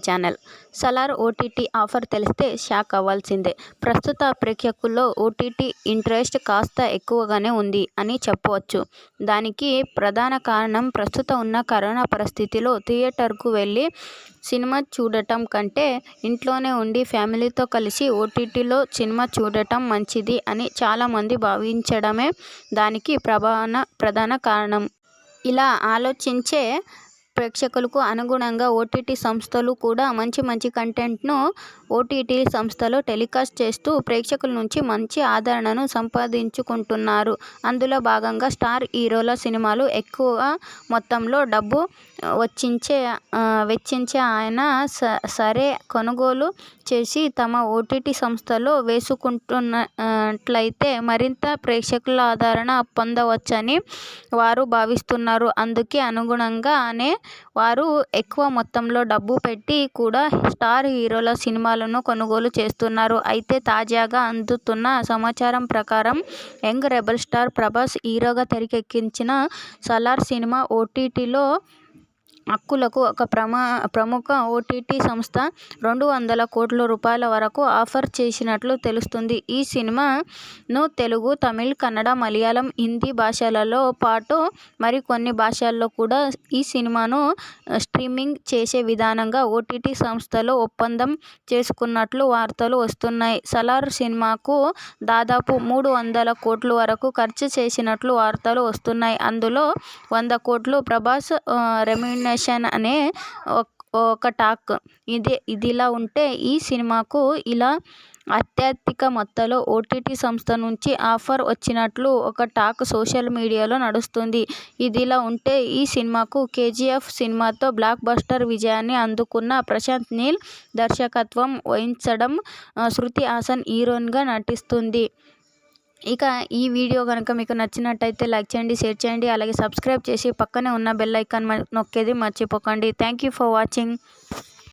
Channel. Salaar OTT offer తెలిస్తే shock అవ్వాల్సిందే. ప్రస్తుత ప్రేక్షకుల్లో ఓటీటీ ఇంట్రెస్ట్ కాస్త ఎక్కువగానే ఉంది అని చెప్పవచ్చు. దానికి ప్రధాన కారణం ప్రస్తుతం ఉన్న కరోనా పరిస్థితిలో థియేటర్కు వెళ్లి సినిమా చూడటం కంటే ఇంట్లోనే ఉండి ఫ్యామిలీతో కలిసి ఓటీటీలో సినిమా చూడటం మంచిది అని చాలామంది భావించడమే దానికి ప్రధాన కారణం. ఇలా ఆలోచించే ప్రేక్షకులకు అనుగుణంగా ఓటీటీ సంస్థలు కూడా మంచి కంటెంట్ను ఓటీటీ సంస్థలో టెలికాస్ట్ చేస్తూ ప్రేక్షకుల నుంచి మంచి ఆదరణను సంపాదించుకుంటున్నారు. అందులో భాగంగా స్టార్ హీరోల సినిమాలు ఎక్కువ మొత్తంలో డబ్బు వెచ్చించే ఆయన సరే కొనుగోలు చేసి తమ ఓటీటీ సంస్థలో వేసుకుంటున్నట్లయితే మరింత ప్రేక్షకుల ఆదరణ పొందవచ్చని వారు భావిస్తున్నారు. అందుకే అనుగుణంగానే వారు ఎక్కువ మొత్తంలో డబ్బు పెట్టి కూడా స్టార్ హీరోల సినిమాలను కొనుగోలు చేస్తున్నారు. అయితే తాజాగా అందుతున్న సమాచారం ప్రకారం యంగ్ రెబల్ స్టార్ ప్రభాస్ హీరోగా తెరకెక్కించిన సలార్ సినిమా ఓటీటీలో హక్కులకు ఒక ప్రముఖ ఓటీటీ సంస్థ 200 కోట్ల రూపాయల వరకు ఆఫర్ చేసినట్లు తెలుస్తుంది. ఈ సినిమాను తెలుగు, తమిళ్, కన్నడ, మలయాళం, హిందీ భాషలలో పాటు మరికొన్ని భాషల్లో కూడా ఈ సినిమాను స్ట్రీమింగ్ చేసే విధంగా ఓటీటీ సంస్థతో ఒప్పందం చేసుకున్నట్లు వార్తలు వస్తున్నాయి. సలార్ సినిమాకు దాదాపు 300 కోట్ల వరకు ఖర్చు చేసినట్లు వార్తలు వస్తున్నాయి. అందులో 100 కోట్లు ప్రభాస్ రెమ్యునరేషన్ అనే ఒక టాక్. ఇదిలా ఉంటే ఈ సినిమాకు ఇలా అత్యధిక మొత్తంలో ఓటీటీ సంస్థ నుంచి ఆఫర్ వచ్చినట్లు ఒక టాక్ సోషల్ మీడియాలో నడుస్తుంది. ఇదిలా ఉంటే ఈ సినిమాకు కేజీఎఫ్ సినిమాతో బ్లాక్ బస్టర్ విజయాన్ని అందుకున్న ప్రశాంత్ నీల్ దర్శకత్వం వహించడం, శృతి హాసన్ హీరోయిన్గా నటిస్తుంది. ఇక ఈ వీడియో కనుక మీకు నచ్చినట్టయితే లైక్ చేయండి, షేర్ చేయండి, అలాగే సబ్స్క్రైబ్ చేసి పక్కనే ఉన్న బెల్ ఐకాన్ నొక్కేది మర్చిపోకండి. Thank you for watching.